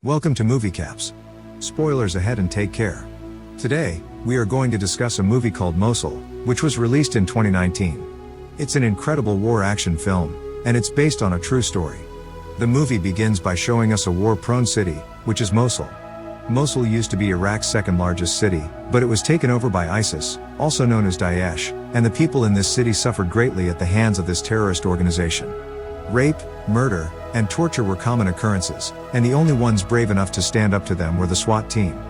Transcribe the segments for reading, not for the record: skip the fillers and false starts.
Welcome to Movie Caps. Spoilers ahead and take care. Today, we are going to discuss a movie called Mosul, which was released in 2019. It's an incredible war action film, and it's based on a true story. The movie begins by showing us a war-prone city, which is Mosul. Mosul used to be Iraq's second largest city, but it was taken over by ISIS, also known as Daesh, and the people in this city suffered greatly at the hands of this terrorist organization. Rape, murder, and torture were common occurrences, and the only ones brave enough to stand up to them were the SWAT team.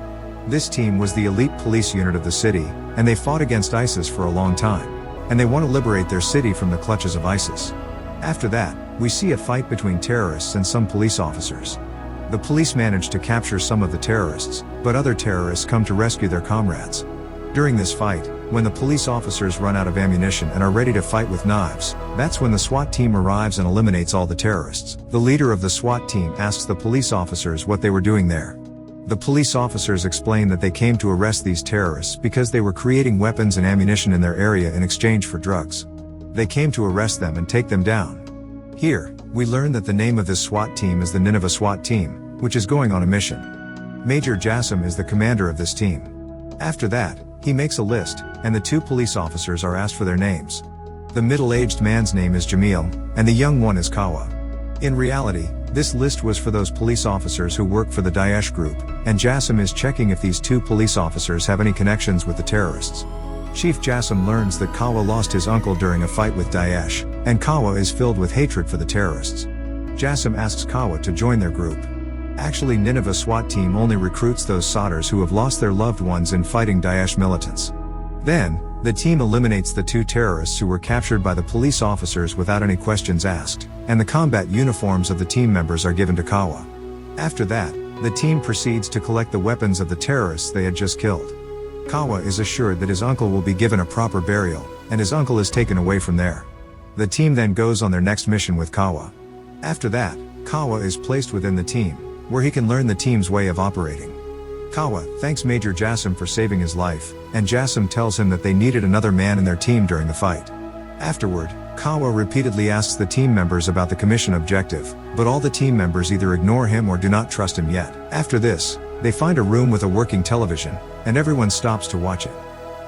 This team was the elite police unit of the city, and they fought against ISIS for a long time. And they want to liberate their city from the clutches of ISIS. After that, we see a fight between terrorists and some police officers. The police manage to capture some of the terrorists, but other terrorists come to rescue their comrades. During this fight, when the police officers run out of ammunition and are ready to fight with knives, that's when the SWAT team arrives and eliminates all the terrorists. The leader of the SWAT team asks the police officers what they were doing there. The police officers explain that they came to arrest these terrorists because they were creating weapons and ammunition in their area in exchange for drugs. They came to arrest them and take them down. Here, we learn that the name of this SWAT team is the Nineveh SWAT team, which is going on a mission. Major Jassim is the commander of this team. After that, he makes a list, and the two police officers are asked for their names. The middle-aged man's name is Jamil, and the young one is Kawa. In reality, this list was for those police officers who work for the Daesh group, and Jassim is checking if these two police officers have any connections with the terrorists. Chief Jassim learns that Kawa lost his uncle during a fight with Daesh, and Kawa is filled with hatred for the terrorists. Jassim asks Kawa to join their group. Actually, Nineveh SWAT team only recruits those solders who have lost their loved ones in fighting Daesh militants. Then, the team eliminates the two terrorists who were captured by the police officers without any questions asked, and the combat uniforms of the team members are given to Kawa. After that, the team proceeds to collect the weapons of the terrorists they had just killed. Kawa is assured that his uncle will be given a proper burial, and his uncle is taken away from there. The team then goes on their next mission with Kawa. After that, Kawa is placed within the team, where he can learn the team's way of operating. Kawa thanks Major Jassim for saving his life, and Jassim tells him that they needed another man in their team during the fight. Afterward, Kawa repeatedly asks the team members about the commission objective, but all the team members either ignore him or do not trust him yet. After this, they find a room with a working television, and everyone stops to watch it.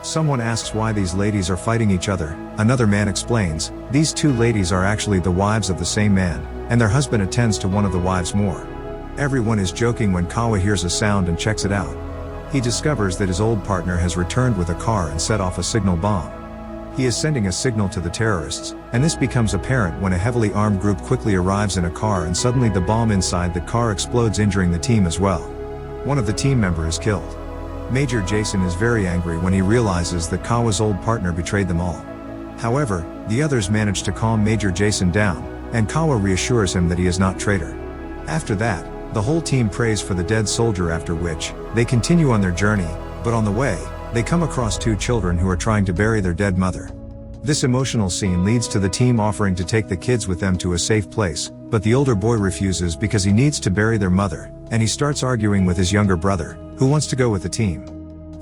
Someone asks why these ladies are fighting each other. Another man explains, these two ladies are actually the wives of the same man, and their husband attends to one of the wives more. Everyone is joking when Kawa hears a sound and checks it out. He discovers that his old partner has returned with a car and set off a signal bomb. He is sending a signal to the terrorists, and this becomes apparent when a heavily armed group quickly arrives in a car and suddenly the bomb inside the car explodes, injuring the team as well. One of the team members is killed. Major Jason is very angry when he realizes that Kawa's old partner betrayed them all. However, the others manage to calm Major Jason down, and Kawa reassures him that he is not traitor. After that, the whole team prays for the dead soldier, after which, they continue on their journey, but on the way, they come across two children who are trying to bury their dead mother. This emotional scene leads to the team offering to take the kids with them to a safe place, but the older boy refuses because he needs to bury their mother, and he starts arguing with his younger brother, who wants to go with the team.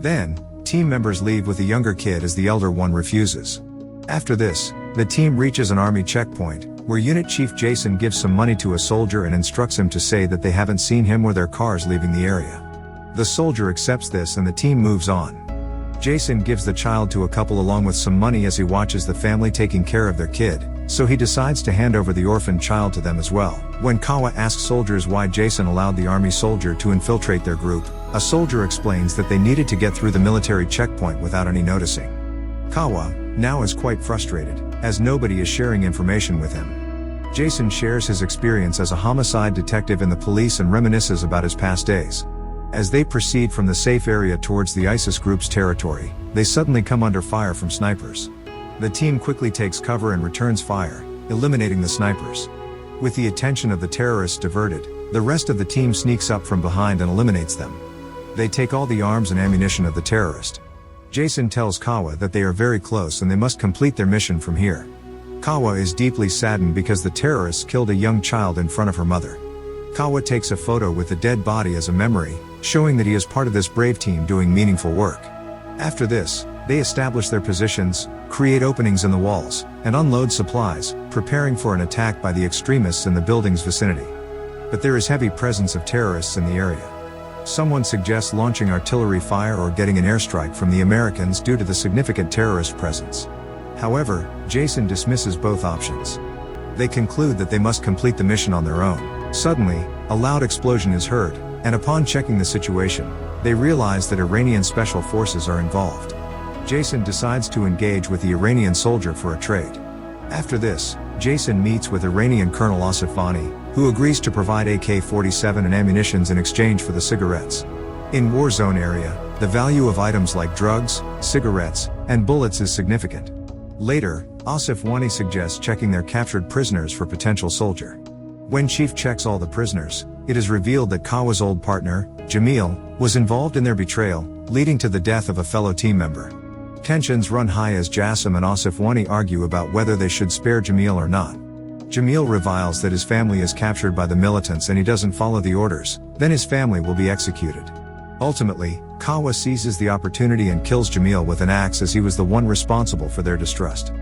Then, team members leave with the younger kid as the elder one refuses. After this, the team reaches an army checkpoint, where Unit Chief Jason gives some money to a soldier and instructs him to say that they haven't seen him or their cars leaving the area. The soldier accepts this and the team moves on. Jason gives the child to a couple along with some money as he watches the family taking care of their kid, so he decides to hand over the orphaned child to them as well. When Kawa asks soldiers why Jason allowed the army soldier to infiltrate their group, a soldier explains that they needed to get through the military checkpoint without any noticing. Kawa, now, is quite frustrated, as nobody is sharing information with him. Jason shares his experience as a homicide detective in the police and reminisces about his past days. As they proceed from the safe area towards the ISIS group's territory, they suddenly come under fire from snipers. The team quickly takes cover and returns fire, eliminating the snipers. With the attention of the terrorists diverted, the rest of the team sneaks up from behind and eliminates them. They take all the arms and ammunition of the terrorist. Jason tells Kawa that they are very close and they must complete their mission from here. Kawa is deeply saddened because the terrorists killed a young child in front of her mother. Kawa takes a photo with the dead body as a memory, showing that he is part of this brave team doing meaningful work. After this, they establish their positions, create openings in the walls, and unload supplies, preparing for an attack by the extremists in the building's vicinity. but there is heavy presence of terrorists in the area. Someone suggests launching artillery fire or getting an airstrike from the Americans due to the significant terrorist presence. However, Jason dismisses both options. They conclude that they must complete the mission on their own. Suddenly, a loud explosion is heard, and upon checking the situation, they realize that Iranian special forces are involved. Jason decides to engage with the Iranian soldier for a trade. After this, Jason meets with Iranian Colonel Asif Vani, who agrees to provide AK-47 and ammunitions in exchange for the cigarettes. In war zone area, the value of items like drugs, cigarettes, and bullets is significant. Later, Asif Vani suggests checking their captured prisoners for potential soldier. When Chief checks all the prisoners, it is revealed that Kawa's old partner, Jamil, was involved in their betrayal, leading to the death of a fellow team member. Tensions run high as Jassim and Asif Vani argue about whether they should spare Jamil or not. Jamil reviles that his family is captured by the militants and he doesn't follow the orders, then his family will be executed. Ultimately, Kawa seizes the opportunity and kills Jamil with an axe as he was the one responsible for their distrust.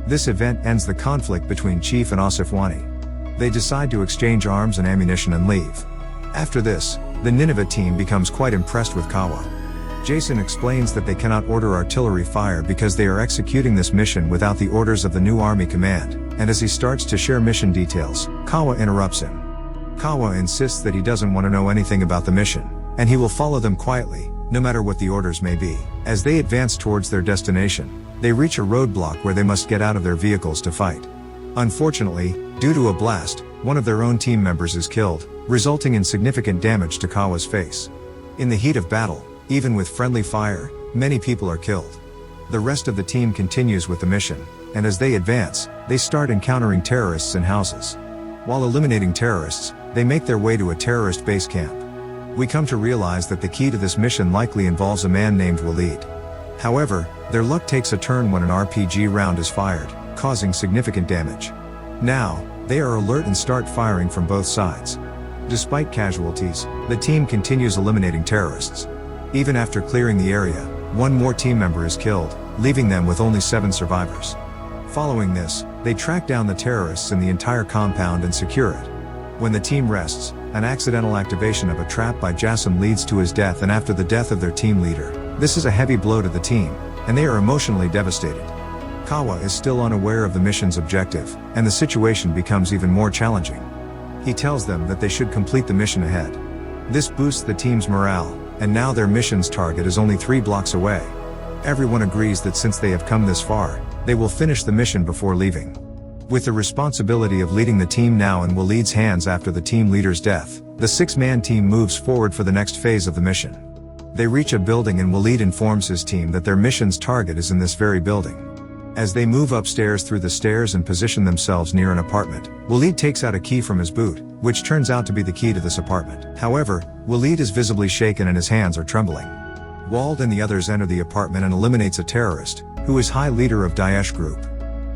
This event ends the conflict between Chief and Asif Vani. They decide to exchange arms and ammunition and leave. After this, the Nineveh team becomes quite impressed with Kawa. Jason explains that they cannot order artillery fire because they are executing this mission without the orders of the new army command, and as he starts to share mission details, Kawa interrupts him. Kawa insists that he doesn't want to know anything about the mission, and he will follow them quietly, no matter what the orders may be. As they advance towards their destination, they reach a roadblock where they must get out of their vehicles to fight. Unfortunately, due to a blast, one of their own team members is killed, resulting in significant damage to Kawa's face. In the heat of battle, even with friendly fire, many people are killed. The rest of the team continues with the mission, and as they advance, they start encountering terrorists in houses. While eliminating terrorists, they make their way to a terrorist base camp. We come to realize that the key to this mission likely involves a man named Walid. However, their luck takes a turn when an RPG round is fired, causing significant damage. Now, they are alert and start firing from both sides. Despite casualties, the team continues eliminating terrorists. Even after clearing the area, one more team member is killed, leaving them with only 7 survivors. Following this, they track down the terrorists in the entire compound and secure it. When the team rests, an accidental activation of a trap by Jassim leads to his death, and after the death of their team leader, this is a heavy blow to the team, and they are emotionally devastated. Kawa is still unaware of the mission's objective, and the situation becomes even more challenging. He tells them that they should complete the mission ahead. This boosts the team's morale, and now their mission's target is only 3 blocks away. Everyone agrees that since they have come this far, they will finish the mission before leaving. With the responsibility of leading the team now in Walid's hands after the team leader's death, the 6-man team moves forward for the next phase of the mission. They reach a building and Walid informs his team that their mission's target is in this very building. As they move upstairs through the stairs and position themselves near an apartment, Walid takes out a key from his boot, which turns out to be the key to this apartment. However, Walid is visibly shaken and his hands are trembling. Wald and the others enter the apartment and eliminates a terrorist, who is high leader of Daesh group.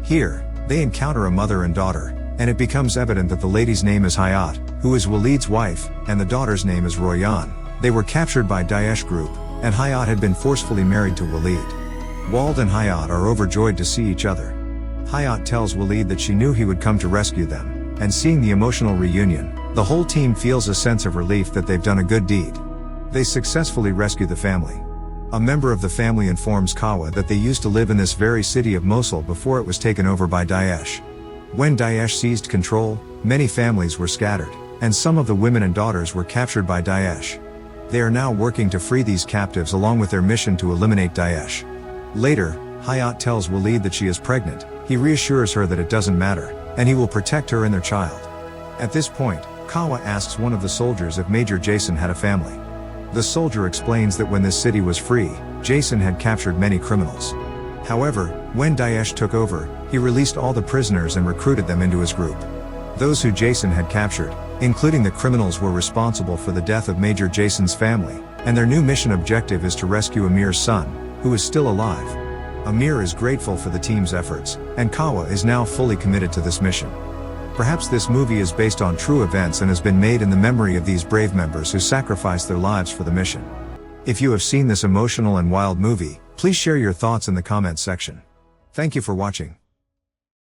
Here, they encounter a mother and daughter, and it becomes evident that the lady's name is Hayat, who is Walid's wife, and the daughter's name is Royan. They were captured by Daesh group, and Hayat had been forcefully married to Walid. Wald and Hayat are overjoyed to see each other. Hayat tells Walid that she knew he would come to rescue them, and seeing the emotional reunion, the whole team feels a sense of relief that they've done a good deed. They successfully rescue the family. A member of the family informs Kawa that they used to live in this very city of Mosul before it was taken over by Daesh. When Daesh seized control, many families were scattered, and some of the women and daughters were captured by Daesh. They are now working to free these captives along with their mission to eliminate Daesh. Later, Hayat tells Walid that she is pregnant. He reassures her that it doesn't matter, and he will protect her and their child. At this point, Kawa asks one of the soldiers if Major Jason had a family. The soldier explains that when this city was free, Jason had captured many criminals. However, when Daesh took over, he released all the prisoners and recruited them into his group. Those who Jason had captured, including the criminals, were responsible for the death of Major Jason's family, and their new mission objective is to rescue Amir's son, who is still alive. Amir is grateful for the team's efforts, and Kawa is now fully committed to this mission. Perhaps this movie is based on true events and has been made in the memory of these brave members who sacrificed their lives for the mission. If you have seen this emotional and wild movie, please share your thoughts in the comments section. Thank you for watching.